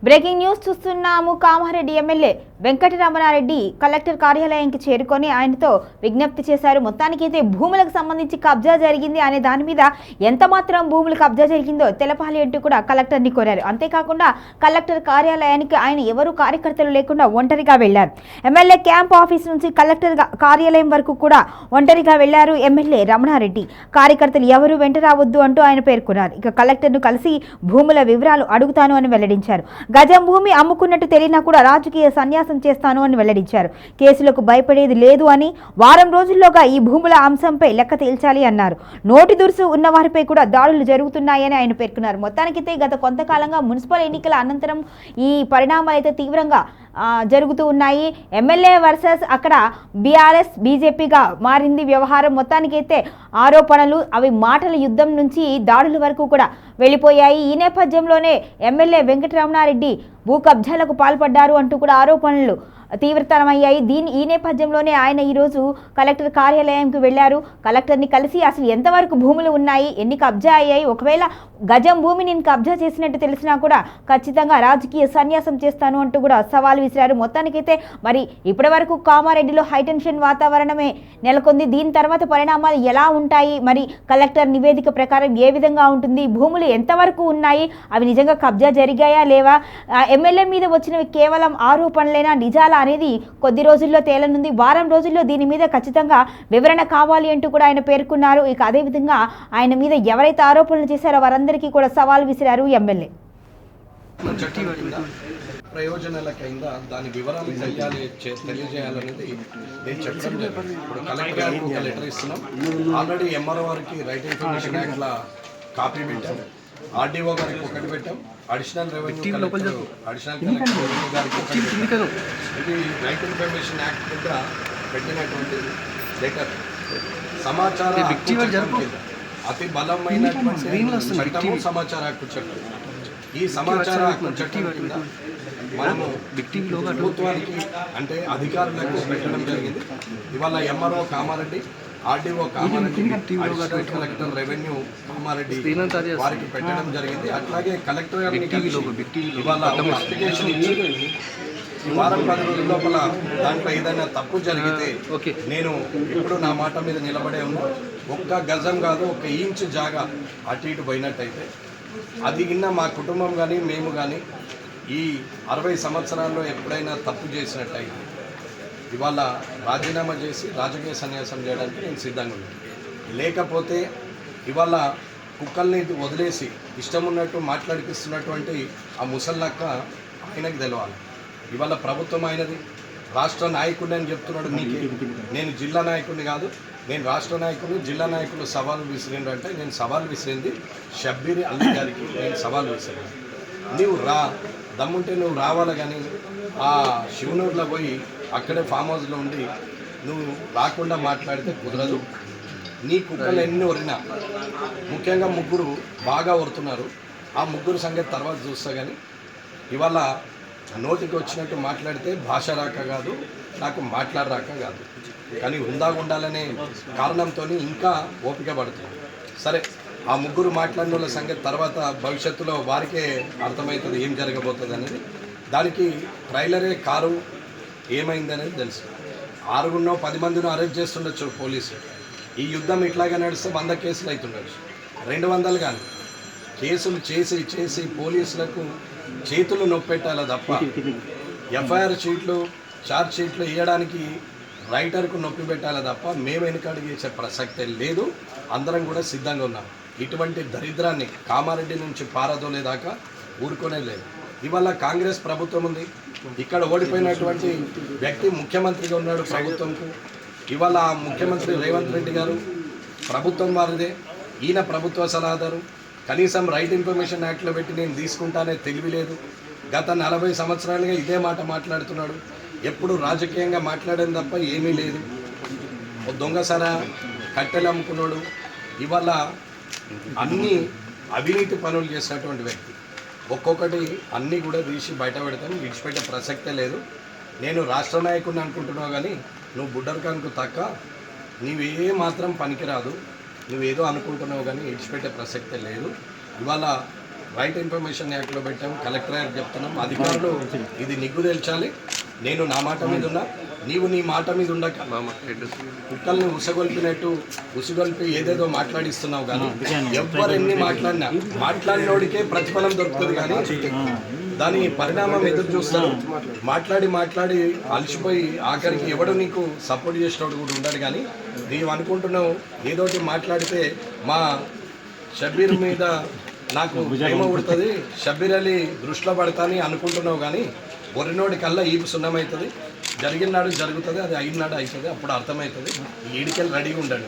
Breaking news చూస్తున్నాము. Kamareddy MLA Venkataramana Reddy collector కార్యాలయానికి చేరుకొని ఆయనతో విజ్ఞప్తి చేశారు. మొత్తానికైతే భూములకు సంబంధించి కబ్జా జరిగింది అనే దాని మీద ఎంత మాత్రం భూములు కబ్జా జరిగిందో తెలపాలి అంటూ కూడా కలెక్టర్ని కోరారు. అంతేకాకుండా కలెక్టర్ కార్యాలయానికి ఆయన ఎవరు కార్యకర్తలు లేకుండా ఒంటరిగా వెళ్లారు. ఎమ్మెల్యే క్యాంప్ ఆఫీస్ నుంచి కలెక్టర్ కార్యాలయం వరకు కూడా ఒంటరిగా వెళ్లారు ఎమ్మెల్యే రమణారెడ్డి. కార్యకర్తలు ఎవరు వెంట రావద్దు అంటూ ఆయన పేర్కొన్నారు. ఇక కలెక్టర్ను కలిసి భూముల వివరాలు అడుగుతాను అని వెల్లడించారు. గజం భూమి అమ్ముకున్నట్టు తెలియనా కూడా రాజకీయ సన్యాసం చేస్తాను అని వెల్లడించారు. కేసులకు భయపడేది లేదు అని, వారం రోజుల్లోగా ఈ భూముల అంశంపై లెక్క తేల్చాలి అన్నారు. నోటి దురుసు ఉన్న వారిపై కూడా దాడులు జరుగుతున్నాయని ఆయన పేర్కొన్నారు. మొత్తానికైతే గత కొంతకాలంగా మున్సిపల్ ఎన్నికల అనంతరం ఈ పరిణామాలు అయితే తీవ్రంగా జరుగుతూ ఉన్నాయి. ఎమ్మెల్యే వర్సెస్ అక్కడ బీఆర్ఎస్ బీజేపీగా మారింది వ్యవహారం. మొత్తానికైతే ఆరోపణలు అవి మాటల యుద్ధం నుంచి దాడుల వరకు కూడా వెళ్ళిపోయాయి. ఈ నేపథ్యంలోనే ఎమ్మెల్యే వెంకటరమణారెడ్డి భూ కబ్జాలకు పాల్పడ్డారు అంటూ కూడా ఆరోపణలు తీవ్రతరమయ్యాయి. ఈ నేపథ్యంలోనే ఆయన ఈరోజు కలెక్టర్ కార్యాలయంకి వెళ్లారు. కలెక్టర్ని కలిసి అసలు ఎంతవరకు భూములు ఉన్నాయి, ఎన్ని కబ్జా అయ్యాయి, ఒకవేళ గజం భూమి నేను కబ్జా చేసినట్టు తెలిసినా కూడా ఖచ్చితంగా రాజకీయ సన్యాసం చేస్తాను అంటూ కూడా సవాల్ విసిరారు. మొత్తానికైతే మరి ఇప్పటి వరకు కామారెడ్డిలో హైటెన్షన్ వాతావరణమే నెలకొంది. దీని తర్వాత పరిణామాలు ఎలా ఉంటాయి, మరి కలెక్టర్ నివేదిక ప్రకారం ఏ విధంగా ఉంటుంది, భూములు ఎంతవరకు ఉన్నాయి, అవి నిజంగా కబ్జా జరిగాయా లేవా, ఎమ్మెల్యే మీద వచ్చినవి కేవలం ఆరోపణలైనా నిజాలా అనేది కొద్ది రోజుల్లో తేలనుంది. వారం రోజుల్లో దీని మీద ఖచ్చితంగా వివరణ కావాలి అంటూ కూడా ఆయన పేర్కొన్నారు. ఇక అదేవిధంగా ఆయన మీద ఎవరైతే ఆరోపణలు చేశారో వారందరికీ కూడా సవాల్ విసిరారు ఎమ్మెల్యే. ప్రయోజనాల కింద దాని వివరాలు తెలియజేయాలనేది నేను చెప్పడం జరిగింది. ఇప్పుడు కలెక్టర్ గారికి ఒక లెటర్ ఇస్తున్నాం. ఆల్రెడీ ఎంఆర్ఓ వారికి రైట్ ఇన్ఫర్మేషన్ యాక్ట్ల కాపీ పెట్టాం, ఆర్డీఓ గారికి ఒకటి పెట్టాం, అడిషనల్ రెవెన్యూ కలెక్టర్ గారికి ఒకటి పెట్టాం. ఇది రైట్ ఇన్ఫర్మేషన్ యాక్ట్ కింద పెట్టినటువంటి లెటర్. సమాచార అతి బలమైనటువంటి చట్టము సమాచార హక్కు చట్టం. ఈ సమాచార హక్కు చట్టం కింద మనము ప్రభుత్వానికి అంటే అధికారులకు పెట్టడం జరిగింది. ఇవాళ MRO Kamareddy, RDO Kamareddy, additional collector revenue Kamareddy వారికి పెట్టడం జరిగింది. అట్లాగే కలెక్టర్ గారికి ఇవాళ అప్లికేషన్ ఇచ్చి ఈ వారం 10 రోజుల లోపల దాంట్లో ఏదైనా తప్పు జరిగితే నేను ఇప్పుడు నా మాట మీద నిలబడే ఉన్నా. ఒక్క గజం కాదు, 1 ఇంచు జాగా అటు ఇటు పోయినట్టయితే అది కింద మా కుటుంబం కానీ మేము కానీ ఈ 60 సంవత్సరాల్లో ఎప్పుడైనా తప్పు చేసినట్టయితే ఇవాళ రాజీనామా చేసి రాజకీయ సన్యాసం చేయడానికి నేను సిద్ధంగా ఉన్నాను. లేకపోతే ఇవాళ కుక్కల్ని వదిలేసి ఇష్టం ఉన్నట్టు మాట్లాడిపిస్తున్నటువంటి ఆ ముసల్లక్క ఆయనకు తెలవాలి. ఇవాళ ప్రభుత్వం అయినది, రాష్ట్ర నాయకుడిని అని చెప్తున్నాడు. నీకే నేను జిల్లా నాయకుడిని కాదు, నేను రాష్ట్ర నాయకుడిని. జిల్లా నాయకులు సవాలు విసిరిండు అంటే నేను సవాలు విసిరింది షబ్బీర్ అలీ గారికి నేను సవాలు విసిరాను. నీవు దమ్ముంటే నువ్వు రావాలి, కానీ ఆ శివనూరులో పోయి అక్కడే ఫామ్ హౌస్లో ఉండి నువ్వు రాకుండా మాట్లాడితే కుదరదు. నీ కుక్కలు ఎన్ని ఒరినా, ముఖ్యంగా 3 బాగా ఒరుతున్నారు. ఆ 3 సంగతి తర్వాత చూస్తా. కానీ ఇవాళ నోటికి వచ్చినట్టు మాట్లాడితే భాష రాక కాదు, నాకు మాట్లాడరాక కాదు, కానీ హుందాగా ఉండాలనే కారణంతో ఇంకా ఓపిక పడుతుంది. సరే, ఆ 3 మాట్లాడిన వాళ్ళ సంగతి తర్వాత భవిష్యత్తులో వారికే అర్థమవుతుంది ఏం జరగబోతుంది అనేది. దానికి ట్రైలరే కారు ఏమైంది అనేది తెలుసు. 6 10 మందిని అరెస్ట్ చేస్తుండొచ్చు పోలీసులు. ఈ యుద్ధం ఇట్లాగే నడిస్తే 100 కేసులు అవుతుండొచ్చు, 200 కానీ. కేసులు చేసి చేసి పోలీసులకు చేతులు నొప్పెట్టాలి తప్ప ఎఫ్ఐఆర్ షీట్లు, ఛార్జ్ షీట్లు ఇవ్వడానికి రైటర్కు నొప్పి పెట్టాలి తప్ప మేము వెనుకడుగు చేసే ప్రసక్తే లేదు. అందరం కూడా సిద్ధంగా ఉన్నాం. ఇటువంటి దరిద్రాన్ని కామారెడ్డి నుంచి పారదోలేదాకా ఊరుకునే లేదు. ఇవాళ కాంగ్రెస్ ప్రభుత్వం ఉంది, ఇక్కడ ఓడిపోయినటువంటి వ్యక్తి ముఖ్యమంత్రిగా ఉన్నాడు ప్రభుత్వంకు. ఇవాళ ముఖ్యమంత్రి రేవంత్ రెడ్డి గారు ప్రభుత్వం వారిదే, ఈయన ప్రభుత్వ సలహాదారు. కనీసం రైట్ ఇన్ఫర్మేషన్ యాక్ట్లో పెట్టి నేను తీసుకుంటానే తెలివి లేదు. గత 40 సంవత్సరాలుగా ఇదే మాట మాట్లాడుతున్నాడు. ఎప్పుడు రాజకీయంగా మాట్లాడేది తప్ప ఏమీ లేదు. దొంగసర కట్టెలు అమ్ముకున్నాడు. ఇవాళ అన్ని అవినీతి పనులు చేసినటువంటి వ్యక్తి. ఒక్కొక్కటి అన్నీ కూడా తీసి బయట పెడతాను, విడిచిపెట్టే ప్రసక్తే లేదు. నేను రాష్ట్ర నాయకుడిని అనుకుంటున్నావు, కానీ నువ్వు బుడ్డర్కాన్కు తక్క, నీవే మాత్రం పనికిరాదు. నువ్వేదో అనుకుంటున్నావు, కానీ విడిచిపెట్టే ప్రసక్తే లేదు. ఇవాళ రైట్ ఇన్ఫర్మేషన్ యాక్ట్లో పెట్టాం, కలెక్టర్ గారికి చెప్తున్నాం, అధికారులు ఇది నిగ్గు తేల్చాలి. నేను నా మాట మీద ఉన్నా, నీవు నీ మాట మీద ఉండక కుక్కల్ని ఉసిగొల్పి ఏదేదో మాట్లాడిస్తున్నావు. కానీ ఎవరు ఎన్ని మాట్లాడినోడికే ప్రతిఫలం దొరుకుతుంది. కానీ దాని పరిణామం ఎదురు చూస్తారు. మాట్లాడి అలసిపోయి ఆఖరికి ఎవడు నీకు సపోర్ట్ చేసినోడు కూడా ఉండడు. కానీ నీవు అనుకుంటున్నావు ఏదోటి మాట్లాడితే మా షబ్బీర్ మీద నాకు ప్రేమ ఉడుతుంది, షబ్బీర్ అలీ దృష్టిలో పడతాని అనుకుంటున్నావు. కానీ ఒరినోడి కల్లా ఈపు సున్నమవుతుంది. జరిగిన నాడు జరుగుతుంది, అది అయిన నాడు అవుతుంది. అప్పుడు అర్థమవుతుంది. ఈ ఈడికెళ్ళి రెడీగా ఉండండి.